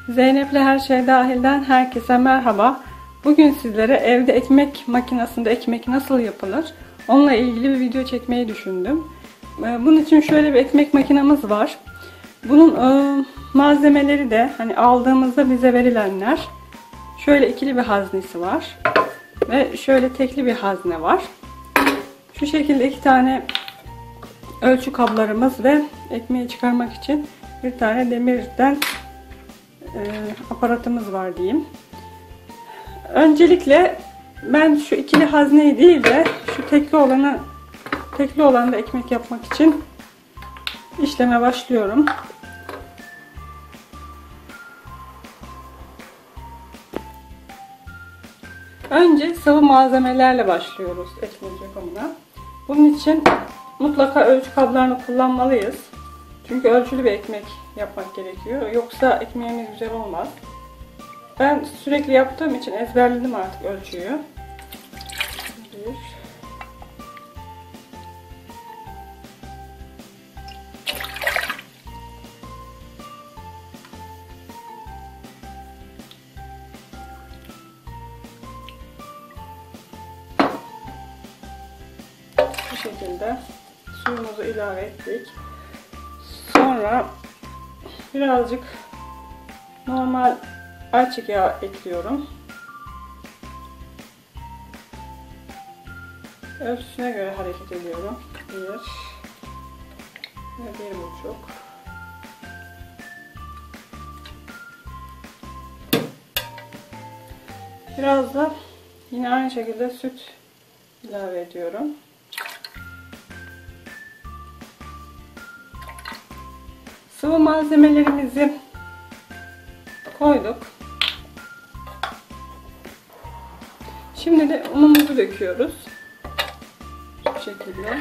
Zeynep'le Her Şey Dahil'den herkese merhaba. Bugün sizlere evde ekmek makinesinde ekmek nasıl yapılır onunla ilgili bir video çekmeyi düşündüm. Bunun için şöyle bir ekmek makinemiz var. Bunun malzemeleri de hani aldığımızda bize verilenler. Şöyle ikili bir haznesi var. Ve şöyle tekli bir hazne var. Şu şekilde iki tane ölçü kablarımız ve ekmeği çıkarmak için bir tane demirden aparatımız var diyeyim. Öncelikle ben şu ikili hazneyi değil de şu tekli olanı da ekmek yapmak için işleme başlıyorum. Önce sıvı malzemelerle başlıyoruz ekmek yapımına. Bunun için mutlaka ölçü kablarını kullanmalıyız. Çünkü ölçülü bir ekmek yapmak gerekiyor. Yoksa ekmeğimiz güzel olmaz. Ben sürekli yaptığım için ezberledim artık ölçüyü. Bu şekilde suyumuzu ilave ettik. Sonra birazcık normal ayçiçek yağı ekliyorum. Ölçüsüne göre hareket ediyorum. 1 ve 1,5. Biraz da yine aynı şekilde süt ilave ediyorum. Sıvı malzemelerimizi koyduk. Şimdi de unumuzu döküyoruz. Bu şekilde.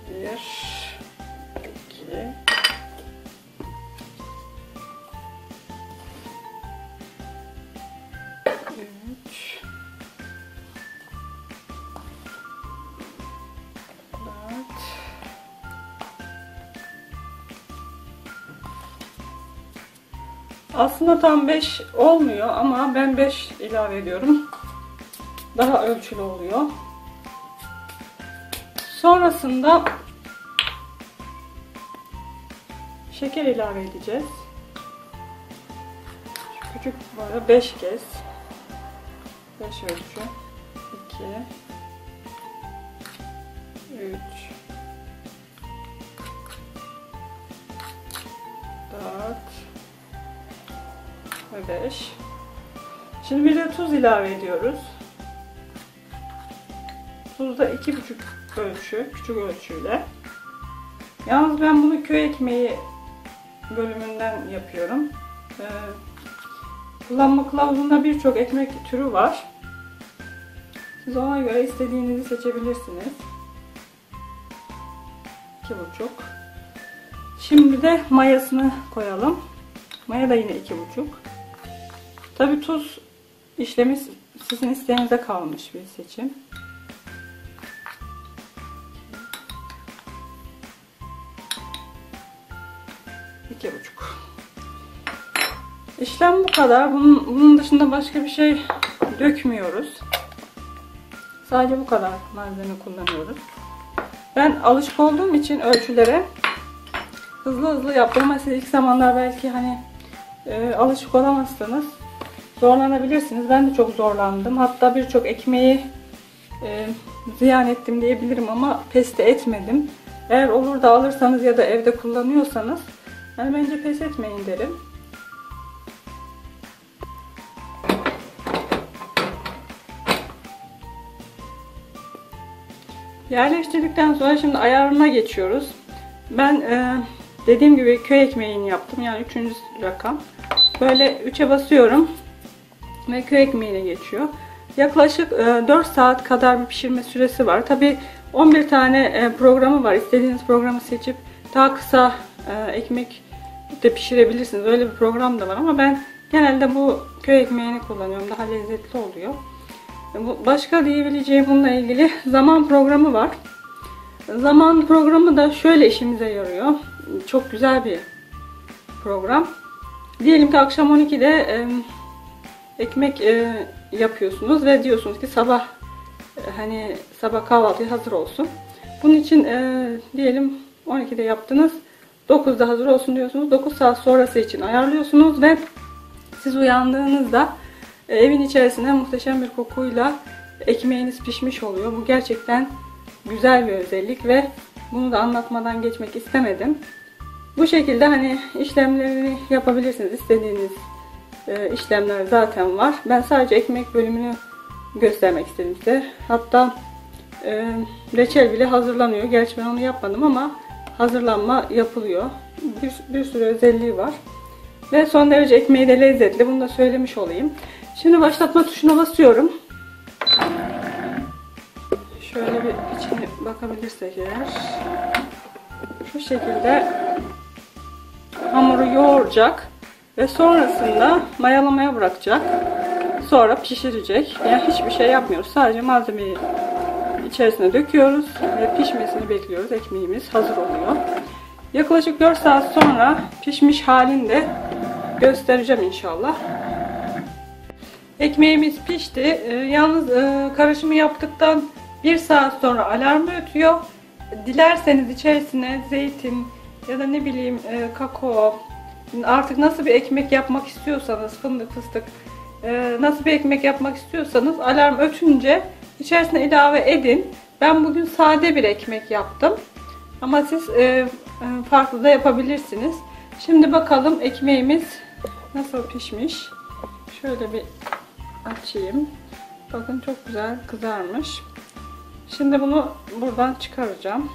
Bir, iki, 3, 4, aslında tam 5 olmuyor ama ben 5 ilave ediyorum. Daha ölçülü oluyor. Sonrasında şeker ilave edeceğiz. Şu küçük böyle 5 kez. 5 ölçü. 2, 3, 4 ve 5. Şimdi bir de tuz ilave ediyoruz. Tuz da 2,5 ölçü, küçük ölçüyle. Yalnız ben bunu köy ekmeği bölümünden yapıyorum. Kullanma kılavuzunda birçok ekmek türü var. Siz ona göre istediğinizi seçebilirsiniz. 2,5. Şimdi de mayasını koyalım. Maya da yine 2,5. Tabi tuz işlemi sizin isteğinize kalmış bir seçim. İşlem bu kadar. Bunun dışında başka bir şey dökmüyoruz. Sadece bu kadar malzeme kullanıyoruz. Ben alışık olduğum için ölçülere hızlı yaptım. Siz ilk zamanlar belki hani alışık olamazsanız zorlanabilirsiniz. Ben de çok zorlandım. Hatta birçok ekmeği ziyan ettim diyebilirim ama pes de etmedim. Eğer olur da alırsanız ya da evde kullanıyorsanız yani bence pes etmeyin derim. Yerleştirdikten sonra şimdi ayarına geçiyoruz. Ben dediğim gibi köy ekmeğini yaptım. Yani 3. rakam. Böyle 3'e basıyorum ve köy ekmeğine geçiyor. Yaklaşık 4 saat kadar bir pişirme süresi var. Tabi 11 tane programı var. İstediğiniz programı seçip daha kısa ekmek de pişirebilirsiniz. Öyle bir program da var ama ben genelde bu köy ekmeğini kullanıyorum. Daha lezzetli oluyor. Başka diyebileceğim bununla ilgili zaman programı var. Zaman programı da şöyle işimize yarıyor. Çok güzel bir program. Diyelim ki akşam 12'de ekmek yapıyorsunuz ve diyorsunuz ki sabah sabah kahvaltıya hazır olsun. Bunun için diyelim 12'de yaptınız. 9'da hazır olsun diyorsunuz. 9 saat sonrası için ayarlıyorsunuz ve siz uyandığınızda evin içerisinde muhteşem bir kokuyla ekmeğiniz pişmiş oluyor. Bu gerçekten güzel bir özellik ve bunu da anlatmadan geçmek istemedim. Bu şekilde işlemlerini yapabilirsiniz. İstediğiniz işlemler zaten var. Ben sadece ekmek bölümünü göstermek istedim size. Hatta reçel bile hazırlanıyor. Gerçi ben onu yapmadım ama hazırlanma yapılıyor. Bir sürü özelliği var. Ve son derece ekmeği de lezzetli. Bunu da söylemiş olayım. Şimdi başlatma tuşuna basıyorum. Şöyle bir içine bakabilirsek eğer. Şu şekilde hamuru yoğuracak ve sonrasında mayalamaya bırakacak. Sonra pişirecek. Yani hiçbir şey yapmıyoruz. Sadece malzemeyi içerisine döküyoruz ve pişmesini bekliyoruz. Ekmeğimiz hazır oluyor. Yaklaşık 4 saat sonra pişmiş halini de göstereceğim inşallah. Ekmeğimiz pişti. Yalnız karışımı yaptıktan 1 saat sonra alarmı ötüyor. Dilerseniz içerisine zeytin ya da ne bileyim kakao, artık nasıl bir ekmek yapmak istiyorsanız, fındık, fıstık, nasıl bir ekmek yapmak istiyorsanız alarm ötünce içerisine ilave edin. Ben bugün sade bir ekmek yaptım. Ama siz farklı da yapabilirsiniz. Şimdi bakalım ekmeğimiz nasıl pişmiş. Şöyle bir açayım. Bakın çok güzel kızarmış. Şimdi bunu buradan çıkaracağım.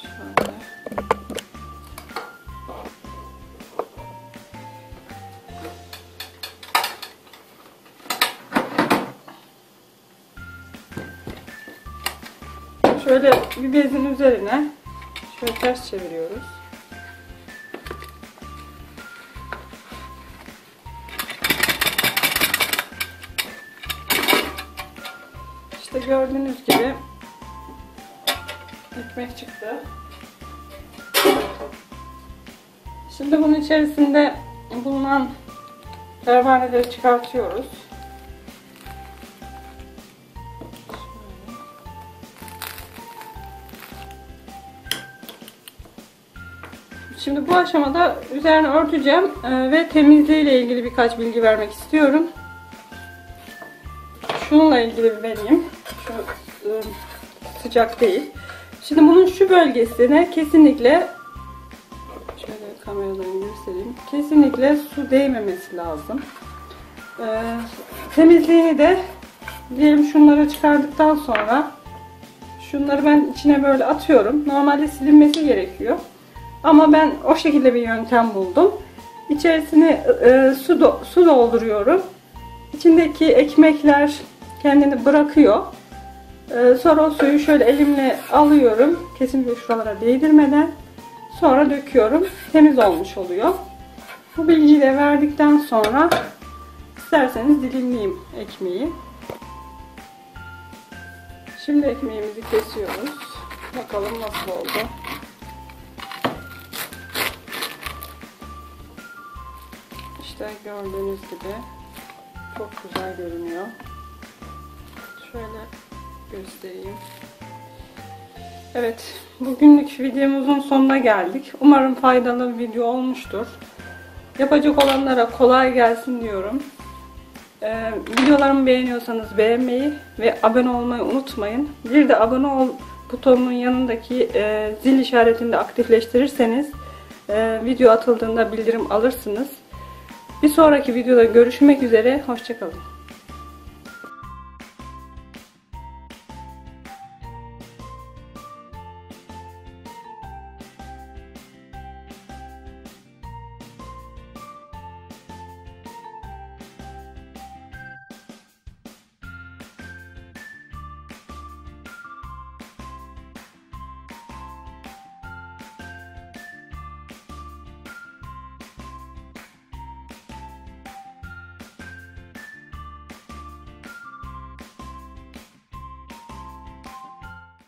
Şöyle. Şöyle bir bezin üzerine şöyle ters çeviriyoruz. İşte gördüğünüz gibi ekmek çıktı. Şimdi bunun içerisinde bulunan pervaneleri çıkartıyoruz. Şimdi bu aşamada üzerine örteceğim ve temizliği ile ilgili birkaç bilgi vermek istiyorum. Şununla ilgili bir vereyim. Şu sıcak değil. Şimdi bunun şu bölgesine kesinlikle, şöyle kameradan göstereyim, kesinlikle su değmemesi lazım. Temizliğini de diyelim şunları çıkardıktan sonra şunları ben içine böyle atıyorum. Normalde silinmesi gerekiyor. Ama ben o şekilde bir yöntem buldum. İçerisine su dolduruyorum. İçindeki ekmekler kendini bırakıyor. Sonra o suyu şöyle elimle alıyorum. Kesinlikle şuralara değdirmeden. Sonra döküyorum. Temiz olmuş oluyor. Bu bilgiyi de verdikten sonra isterseniz dilimleyeyim ekmeği. Şimdi ekmeğimizi kesiyoruz. Bakalım nasıl oldu. İşte gördüğünüz gibi çok güzel görünüyor. Şöyle göstereyim. Evet, bugünlük videomuzun sonuna geldik. Umarım faydalı bir video olmuştur. Yapacak olanlara kolay gelsin diyorum. Videolarımı beğeniyorsanız beğenmeyi ve abone olmayı unutmayın. Bir de abone ol butonunun yanındaki zil işaretini de aktifleştirirseniz video atıldığında bildirim alırsınız. Bir sonraki videoda görüşmek üzere. Hoşça kalın.